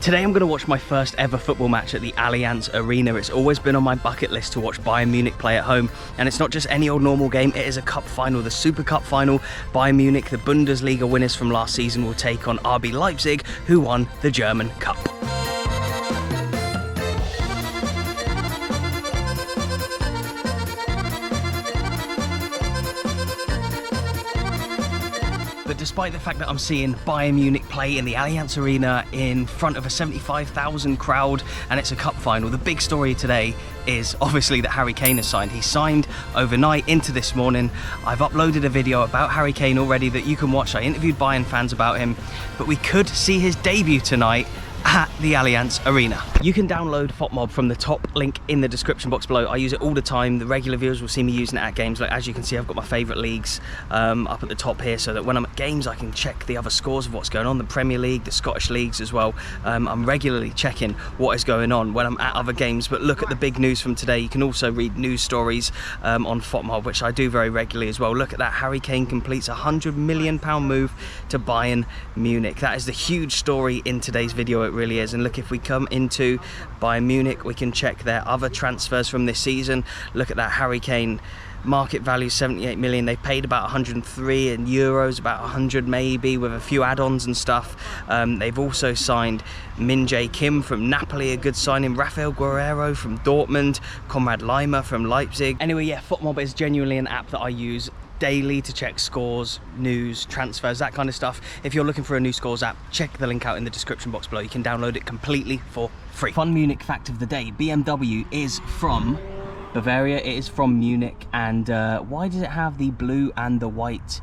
Today I'm going to watch my first ever football match at the Allianz Arena. It's always been on my bucket list to watch Bayern Munich play at home, and it's not just any old normal game, it is a cup final, the Super Cup final. Bayern Munich, the Bundesliga winners from last season, will take on RB Leipzig, who won the German Cup. But despite the fact that I'm seeing Bayern Munich play in the Allianz Arena in front of a 75,000 crowd and it's a cup final, the big story today is obviously that Harry Kane has signed. He signed overnight into this morning. I've uploaded a video about Harry Kane already that you can watch. I interviewed Bayern fans about him, but we could see his debut tonight at the Allianz Arena. You can download Fotmob from the top link in the description box below. I use it all the time. The regular viewers will see me using it at games. Like, as you can see, I've got my favourite leagues up at the top here, so that when I'm at games I can check the other scores of what's going on, the Premier League, the Scottish leagues as well. I'm regularly checking what is going on when I'm at other games. But look at the big news from today. You can also read news stories on Fotmob, which I do very regularly as well. Look at that, Harry Kane completes a £100 million move to Bayern Munich. That is the huge story in today's video, it really is. And look, if we come into Bayern Munich, we can check their other transfers from this season. Look at that, Harry Kane, market value 78 million. They paid about 103 in euros, about 100 maybe, with a few add-ons and stuff. They've also signed Min-Jae Kim from Napoli, a good signing, Rafael Guerrero from Dortmund, Konrad Laimer from Leipzig. Anyway, yeah, Fotmob is genuinely an app that I use daily to check scores, news, transfers, that kind of stuff. If you're looking for a new scores app, check the link out in the description box below. You can download it completely for free. Fun Munich fact of the day: BMW is from Bavaria, it is from Munich. And why does it have the blue and the white,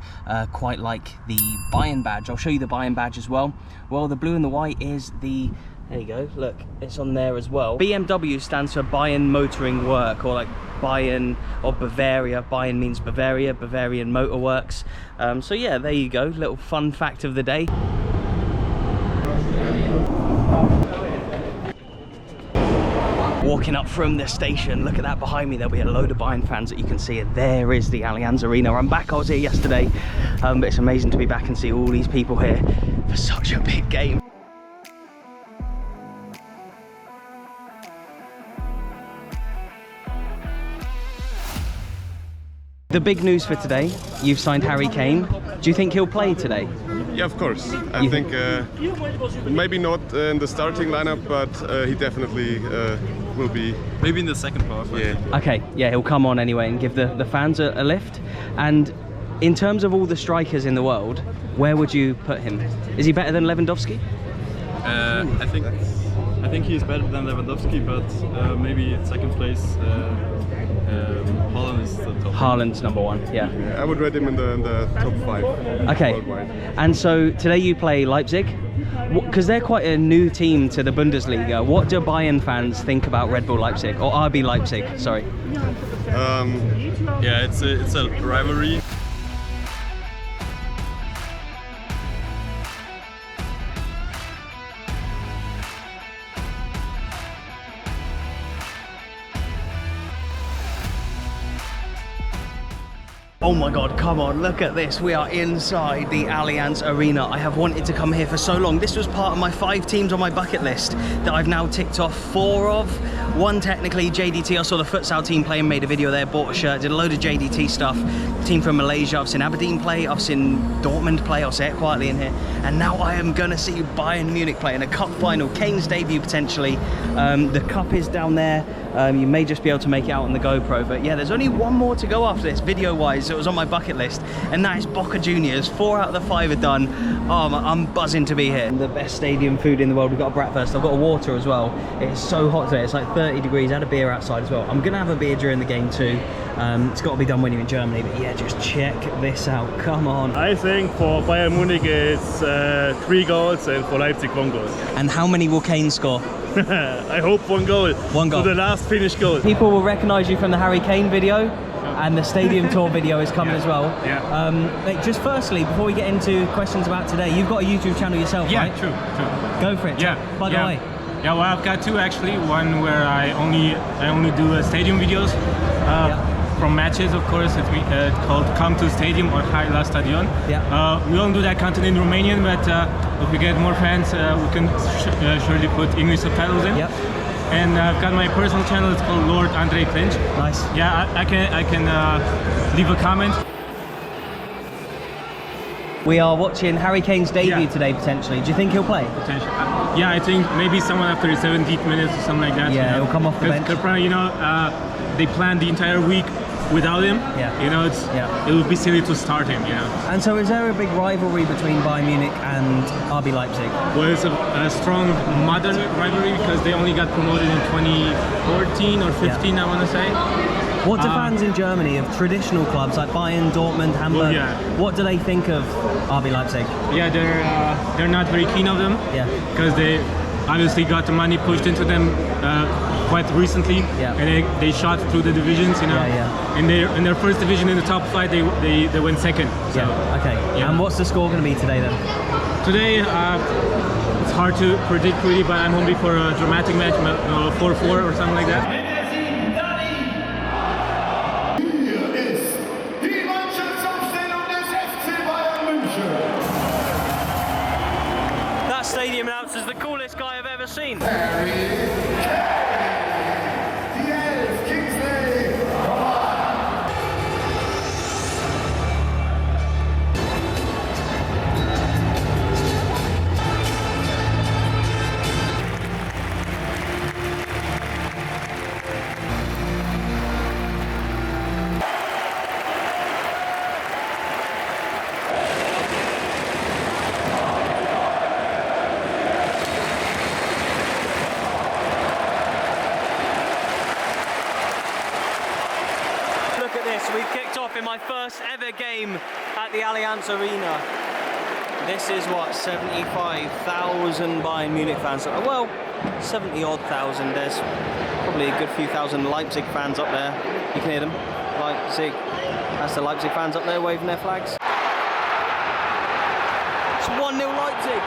quite like the Bayern badge? I'll show you the Bayern badge as well. Well, the blue and the white is the, there you go, look, it's on there as well. BMW stands for Bayern Motoring Work, or like Bayern or Bavaria. Bayern means Bavaria, Bavarian Motor Works. So yeah, there you go, little fun fact of the day. Walking up from the station, look at that behind me, there'll be a load of Bayern fans that you can see. There is the Allianz Arena. I'm back, I was here yesterday, but it's amazing to be back and see all these people here for such a big game. The big news for today, you've signed Harry Kane. Do you think he'll play today? Yeah, of course. I think maybe not in the starting lineup, but he definitely will be. Maybe in the second half. Yeah. Okay, yeah, he'll come on anyway and give the fans a lift. And in terms of all the strikers in the world, where would you put him? Is he better than Lewandowski? I think he's better than Lewandowski, but maybe second place. Haaland is the top. Haaland's number one, yeah. I would rate him in the top 5. Okay, worldwide. And so today you play Leipzig, because they're quite a new team to the Bundesliga. What do Bayern fans think about Red Bull Leipzig, or RB Leipzig, sorry? Yeah, it's a rivalry. Oh my god, come on, look at this. We are inside the Allianz Arena. I have wanted to come here for so long. This was part of my 5 teams on my bucket list that I've now ticked off 4 of. 1 technically, JDT. I saw the futsal team play and made a video there, bought a shirt, did a load of JDT stuff. Team from Malaysia, I've seen Aberdeen play, I've seen Dortmund play, I'll say it quietly in here. And now I am gonna see Bayern Munich play in a cup final, Kane's debut potentially. The cup is down there. You may just be able to make it out on the GoPro, but yeah, there's only 1 more to go after this, video-wise. It was on my bucket list, and that is Boca Juniors. 4 out of the 5 are done. Oh, I'm buzzing to be here. The best stadium food in the world. We've got a bratwurst. I've got a water as well. It's so hot today. It's like 30 degrees. I had a beer outside as well. I'm gonna have a beer during the game too. It's got to be done when you're in Germany, but yeah, just check this out. Come on. I think for Bayern Munich it's 3 goals, and for Leipzig 1 goal. And how many will Kane score? I hope 1 goal. 1 goal. To the last finished goal. People will recognise you from the Harry Kane video, and the stadium tour video is coming as well. Yeah. Just firstly, before we get into questions about today, you've got a YouTube channel yourself, right? True. Go for it. Yeah. By the way. Yeah, well, I've got 2 actually. One where I only do stadium videos. from matches, of course. It's called Come to Stadium or Hai La Stadion. Yeah. We don't do that content in Romanian, but if we get more fans, we can surely put English subtitles in. Yep. And I've got my personal channel. It's called Lord Andrei Clinch. Nice. Yeah, I can leave a comment. We are watching Harry Kane's debut Yeah. today, potentially. Do you think he'll play? Potentially. Yeah, I think maybe someone after the 17th minutes or something like that. Yeah, you know? he'll come off the bench. Because probably, they planned the entire week without him. Yeah. It would be silly to start him. And so, is there a big rivalry between Bayern Munich and RB Leipzig? Well, it's a strong modern rivalry because they only got promoted in 2014 or 15, I want to say. What do fans in Germany of traditional clubs like Bayern, Dortmund, Hamburg? Yeah. What do they think of RB Leipzig? Yeah, they're not very keen of them. Yeah. Because they obviously got the money pushed into them quite recently. Yeah. And they shot through the divisions. Yeah. In their first division in the top flight, they went second. So, Yeah. Okay. Yeah. And what's the score going to be today then? Today, it's hard to predict really, but I'm hoping for a dramatic match, 4-4 or something like that. That stadium announcer is the coolest guy I've ever seen. Harry Kane, come on. Look at this, we've kicked off in my first ever game at the Allianz Arena. This is what, 75,000 Bayern Munich fans. Well, 70 odd thousand. There's probably a good few thousand Leipzig fans up there. You can hear them. Leipzig. That's the Leipzig fans up there waving their flags. It's 1-0 Leipzig.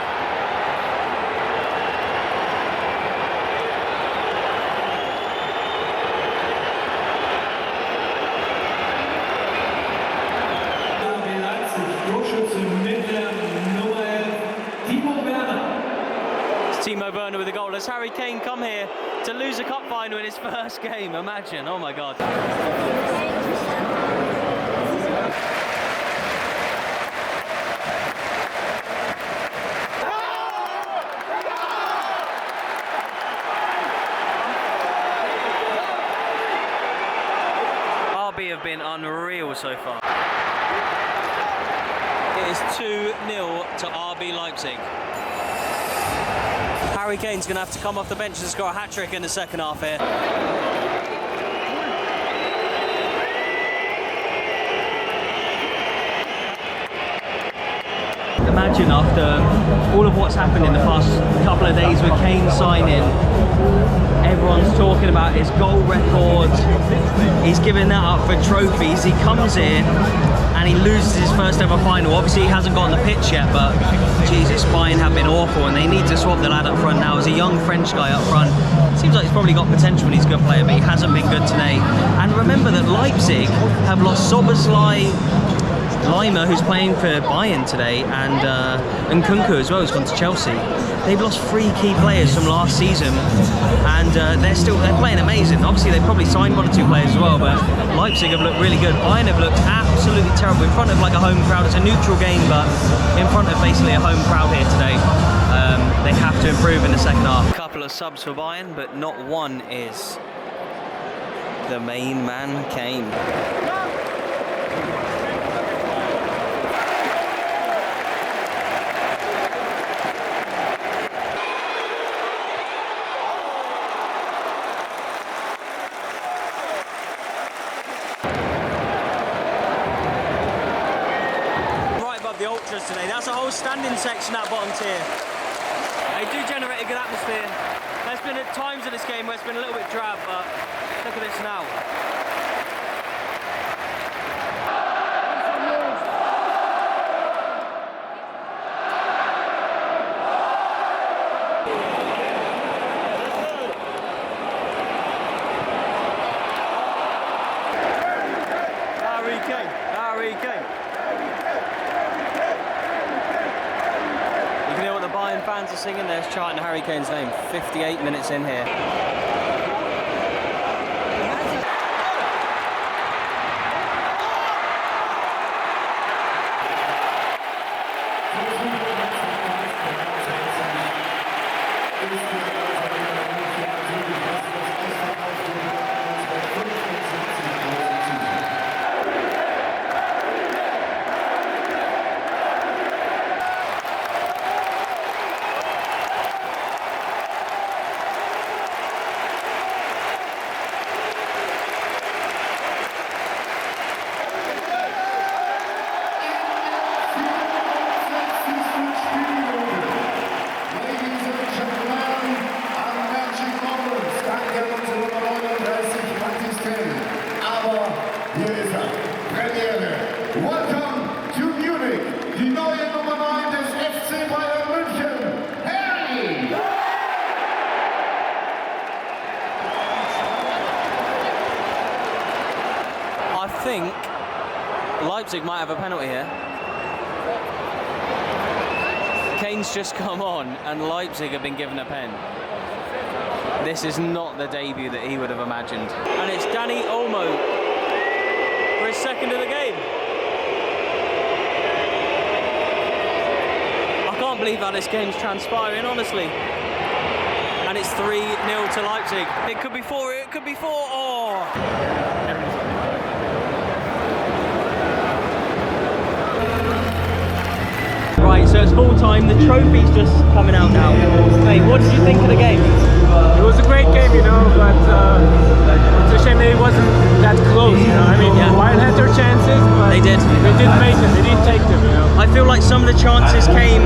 Timo Werner with a goal. Has Harry Kane come here to lose a cup final in his first game? Imagine, oh my God. RB have been unreal so far. It is 2-0 to RB Leipzig. Harry Kane's going to have to come off the bench and score a hat-trick in the second half here. Imagine after all of what's happened in the past couple of days with Kane signing, everyone's talking about his goal record. He's giving that up for trophies. He comes in and he loses his first ever final. Obviously he hasn't got on the pitch yet, but Jesus, Bayern have been awful and they need to swap the lad up front now. As a young French guy up front, seems like he's probably got potential and he's a good player, but he hasn't been good today. And remember that Leipzig have lost Soboslai, Lima, who's playing for Bayern today, and Kunku as well, who's gone to Chelsea. They've lost 3 key players from last season, and they're playing amazing. Obviously, they probably signed 1 or 2 players as well, but Leipzig have looked really good. Bayern have looked absolutely terrible in front of like a home crowd. It's a neutral game, but in front of basically a home crowd here today. They have to improve in the second half. A couple of subs for Bayern, but not one is the main man, Kane. The ultras today. That's a whole standing section at bottom tier. They do generate a good atmosphere. There's been at times in this game where it's been a little bit drab, but look at this now. fans are singing, they're chanting Harry Kane's name. 58 minutes in here. Welcome to Munich, die neue Nummer 9 des FC Bayern München, Harry! I think Leipzig might have a penalty here. Kane's just come on and Leipzig have been given a pen. This is not the debut that he would have imagined. And it's Danny Olmo for his second of the game. I can't believe how this game's transpiring, honestly. And it's 3-0 to Leipzig. It could be 4, it could be 4. Oh! Right, so it's full time. The trophy's just coming out now. Hey, what did you think of the game? It was a great game, you know, but it's a shame that it wasn't that close, you know. I mean, Bayern had their chances, but They did. They didn't make them. They didn't take them, you know. I feel like some of the chances came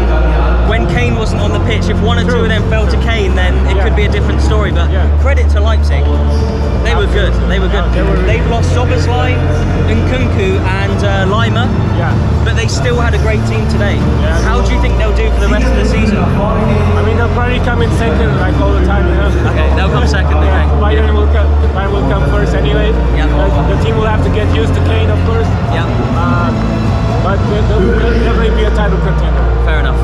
when Kane wasn't on the pitch. If one or two of them fell to Kane, then it could be a different story. But credit to Leipzig. They were good. They were good. They've lost Soboslai, Nkunku and Lima, but they still had a great team today. How do you think they'll do for the rest of the season? I mean, they'll probably come in second, like all the time, you know. Okay, they'll come second. Okay. Bayern will come first anyway. The team will have to get used to Kane, of course. Yeah. But they'll definitely be a title contender. Fair enough.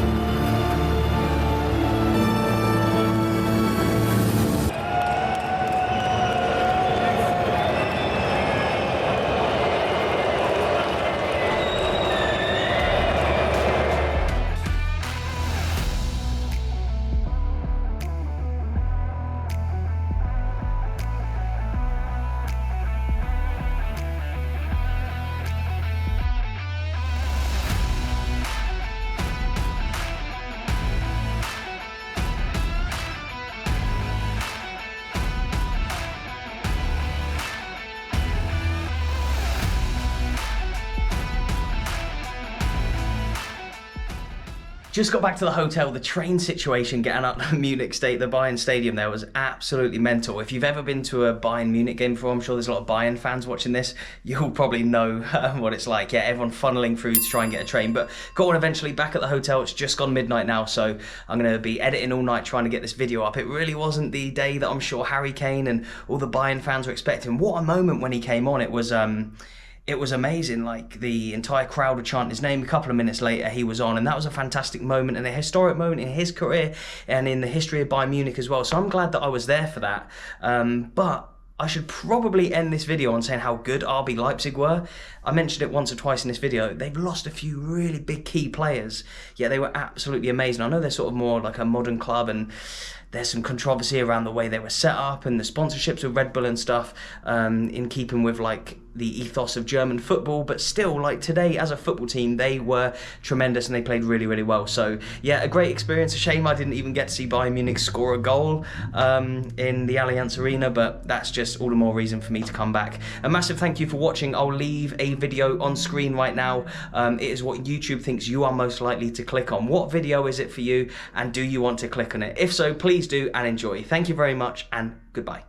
Just got back to the hotel. The train situation getting up to Munich the Bayern Stadium there was absolutely mental. If you've ever been to a Bayern Munich game before, I'm sure there's a lot of Bayern fans watching this, you'll probably know what it's like. Yeah, everyone funneling through to try and get a train, but got one eventually back at the hotel. It's just gone midnight now, so I'm going to be editing all night trying to get this video up. It really wasn't the day that I'm sure Harry Kane and all the Bayern fans were expecting. What a moment when he came on. It was amazing. Like, the entire crowd would chant his name. A couple of minutes later he was on, and that was a fantastic moment and a historic moment in his career and in the history of Bayern Munich as well. So I'm glad that I was there for that. But I should probably end this video on saying how good RB Leipzig were. I mentioned it once or twice in this video. They've lost a few really big key players, yet they were absolutely amazing. I know they're sort of more like a modern club, and there's some controversy around the way they were set up and the sponsorships of Red Bull and stuff, in keeping with like the ethos of German football, but still, like, today as a football team they were tremendous and they played really, really well. So yeah, a great experience. A shame I didn't even get to see Bayern Munich score a goal in the Allianz Arena, but that's just all the more reason for me to come back. A massive thank you for watching. I'll leave a video on screen right now. It is what YouTube thinks you are most likely to click on. What video is it for you, and do you want to click on it? If so, please do and enjoy. Thank you very much, and goodbye.